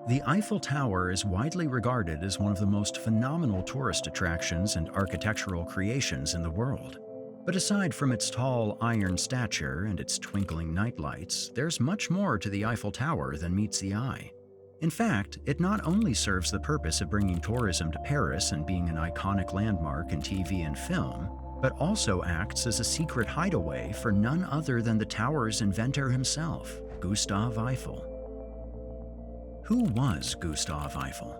The Eiffel Tower is widely regarded as one of the most phenomenal tourist attractions and architectural creations in the world. But aside from its tall iron stature and its twinkling nightlights, there's much more to the Eiffel Tower than meets the eye. In fact, it not only serves the purpose of bringing tourism to Paris and being an iconic landmark in TV and film, but also acts as a secret hideaway for none other than the tower's inventor himself, Gustave Eiffel. Who was Gustave Eiffel?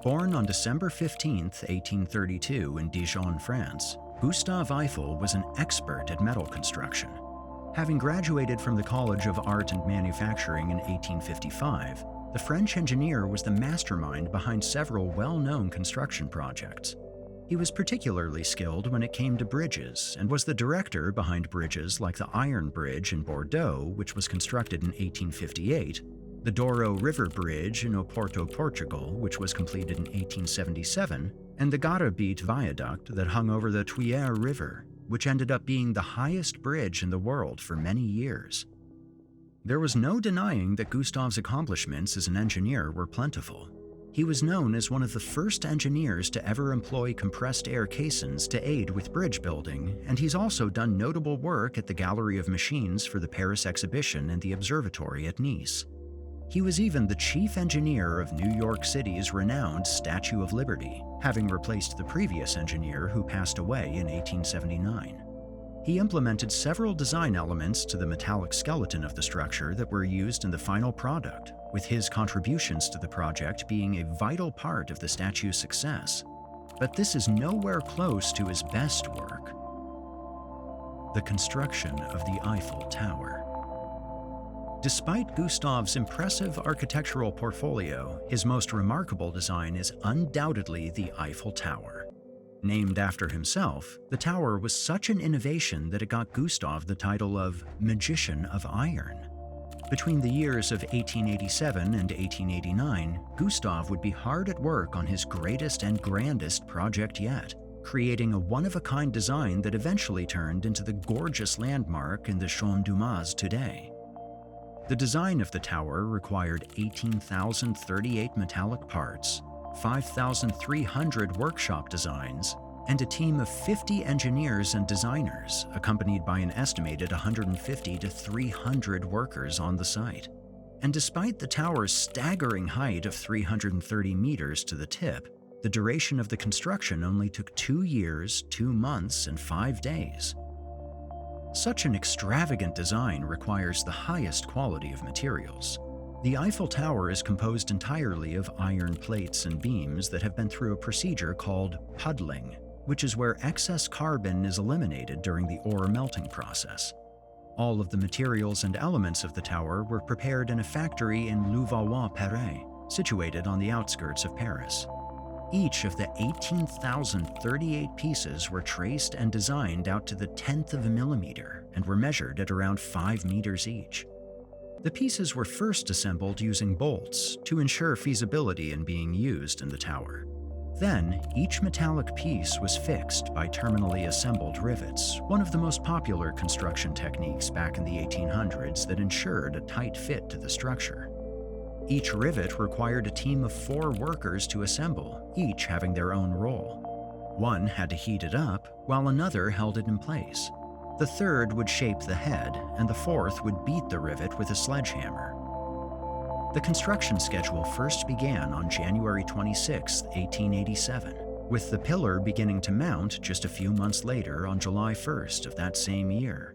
Born on December 15, 1832 in Dijon, France, Gustave Eiffel was an expert at metal construction. Having graduated from the College of Art and Manufacturing in 1855, the French engineer was the mastermind behind several well-known construction projects. He was particularly skilled when it came to bridges and was the director behind bridges like the Iron Bridge in Bordeaux, which was constructed in 1858, the Douro River Bridge in Oporto, Portugal, which was completed in 1877, and the Garabit Viaduct that hung over the Tuière River, which ended up being the highest bridge in the world for many years. There was no denying that Gustave's accomplishments as an engineer were plentiful. He was known as one of the first engineers to ever employ compressed air caissons to aid with bridge building, and he's also done notable work at the Gallery of Machines for the Paris Exhibition and the Observatory at Nice. He was even the chief engineer of New York City's renowned Statue of Liberty, having replaced the previous engineer who passed away in 1879. He implemented several design elements to the metallic skeleton of the structure that were used in the final product, with his contributions to the project being a vital part of the statue's success. But this is nowhere close to his best work: the construction of the Eiffel Tower. Despite Gustave's impressive architectural portfolio, his most remarkable design is undoubtedly the Eiffel Tower. Named after himself, the tower was such an innovation that it got Gustave the title of Magician of Iron. Between the years of 1887 and 1889, Gustave would be hard at work on his greatest and grandest project yet, creating a one-of-a-kind design that eventually turned into the gorgeous landmark in the Champ du Mars today. The design of the tower required 18,038 metallic parts, 5,300 workshop designs, and a team of 50 engineers and designers, accompanied by an estimated 150 to 300 workers on the site. And despite the tower's staggering height of 330 meters to the tip, the duration of the construction only took 2 years, 2 months, and 5 days. Such an extravagant design requires the highest quality of materials. The Eiffel Tower is composed entirely of iron plates and beams that have been through a procedure called puddling, which is where excess carbon is eliminated during the ore melting process. All of the materials and elements of the tower were prepared in a factory in Levallois-Perret, situated on the outskirts of Paris. Each of the 18,038 pieces were traced and designed out to the 1/10 of a millimeter and were measured at around 5 meters each. The pieces were first assembled using bolts to ensure feasibility in being used in the tower. Then, each metallic piece was fixed by terminally assembled rivets, one of the most popular construction techniques back in the 1800s that ensured a tight fit to the structure. Each rivet required a team of 4 workers to assemble, each having their own role. One had to heat it up, while another held it in place. The third would shape the head, and the fourth would beat the rivet with a sledgehammer. The construction schedule first began on January 26, 1887, with the pillar beginning to mount just a few months later on July 1st of that same year.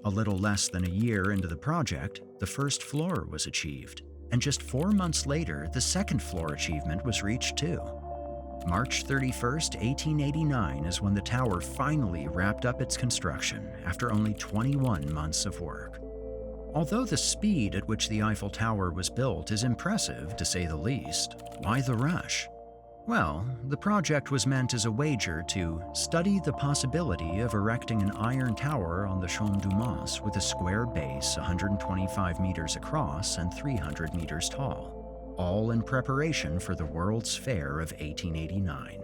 A little less than a year into the project, the first floor was achieved, and just 4 months later, the second floor achievement was reached too. March 31st, 1889 is when the tower finally wrapped up its construction after only 21 months of work. Although the speed at which the Eiffel Tower was built is impressive, to say the least, why the rush? Well, the project was meant as a wager to study the possibility of erecting an iron tower on the Champ du Mars with a square base 125 meters across and 300 meters tall, all in preparation for the World's Fair of 1889.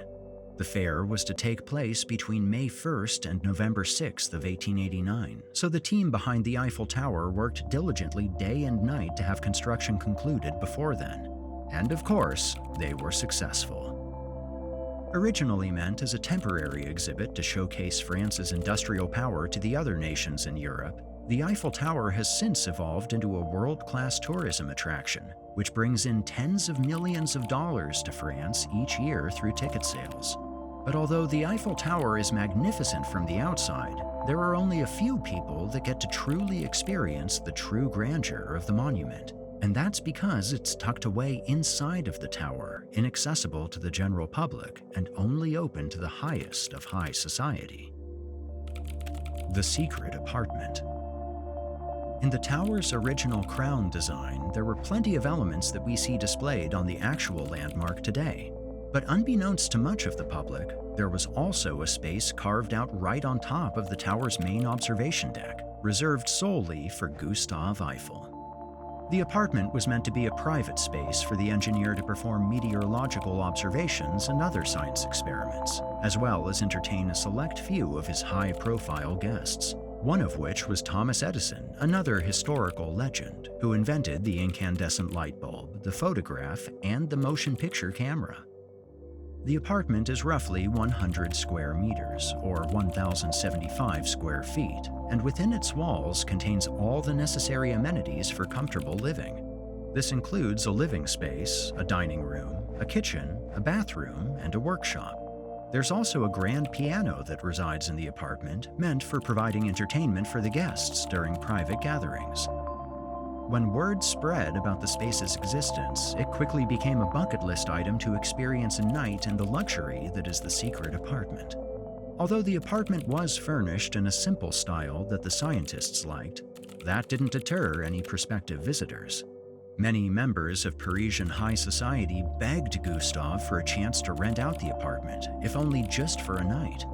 The fair was to take place between May 1st and November 6th of 1889, so the team behind the Eiffel Tower worked diligently day and night to have construction concluded before then. And of course, they were successful. Originally meant as a temporary exhibit to showcase France's industrial power to the other nations in Europe, the Eiffel Tower has since evolved into a world-class tourism attraction, which brings in tens of millions of dollars to France each year through ticket sales. But although the Eiffel Tower is magnificent from the outside, there are only a few people that get to truly experience the true grandeur of the monument. And that's because it's tucked away inside of the tower, inaccessible to the general public, and only open to the highest of high society. The Secret Apartment. In the tower's original crown design, there were plenty of elements that we see displayed on the actual landmark today. But unbeknownst to much of the public, there was also a space carved out right on top of the tower's main observation deck, reserved solely for Gustave Eiffel. The apartment was meant to be a private space for the engineer to perform meteorological observations and other science experiments, as well as entertain a select few of his high-profile guests, one of which was Thomas Edison, another historical legend, who invented the incandescent light bulb, the photograph, and the motion picture camera. The apartment is roughly 100 square meters, or 1,075 square feet, and within its walls contains all the necessary amenities for comfortable living. This includes a living space, a dining room, a kitchen, a bathroom, and a workshop. There's also a grand piano that resides in the apartment, meant for providing entertainment for the guests during private gatherings. When word spread about the space's existence, it quickly became a bucket list item to experience a night in the luxury that is the Secret Apartment. Although the apartment was furnished in a simple style that the scientists liked, that didn't deter any prospective visitors. Many members of Parisian high society begged Gustave for a chance to rent out the apartment, if only just for a night.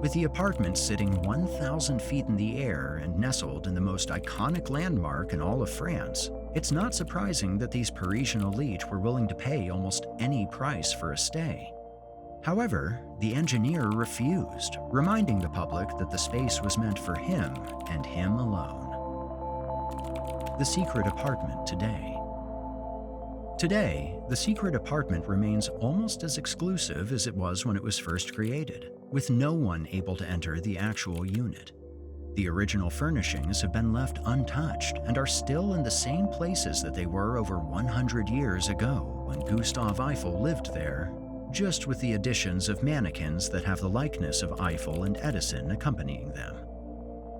With the apartment sitting 1,000 feet in the air and nestled in the most iconic landmark in all of France, it's not surprising that these Parisian elite were willing to pay almost any price for a stay. However, the engineer refused, reminding the public that the space was meant for him and him alone. The Secret Apartment today. Today, the Secret Apartment remains almost as exclusive as it was when it was first created, with no one able to enter the actual unit. The original furnishings have been left untouched and are still in the same places that they were over 100 years ago when Gustave Eiffel lived there, just with the additions of mannequins that have the likeness of Eiffel and Edison accompanying them.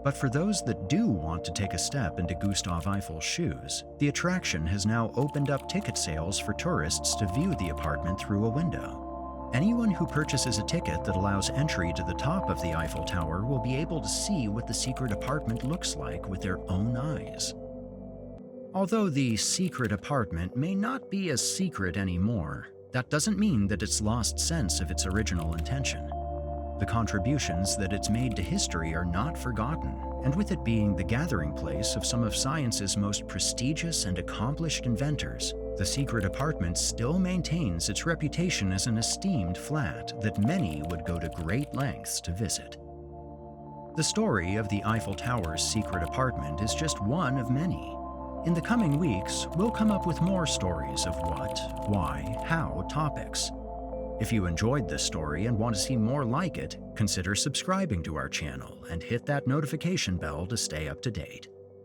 But for those that do want to take a step into Gustave Eiffel's shoes, the attraction has now opened up ticket sales for tourists to view the apartment through a window. Anyone who purchases a ticket that allows entry to the top of the Eiffel Tower will be able to see what the Secret Apartment looks like with their own eyes. Although the Secret Apartment may not be as secret anymore, that doesn't mean that it's lost sense of its original intention. The contributions that it's made to history are not forgotten, and with it being the gathering place of some of science's most prestigious and accomplished inventors, the Secret Apartment still maintains its reputation as an esteemed flat that many would go to great lengths to visit. The story of the Eiffel Tower's Secret Apartment is just one of many. In the coming weeks, we'll come up with more stories of what, why, how topics. If you enjoyed this story and want to see more like it, consider subscribing to our channel and hit that notification bell to stay up to date.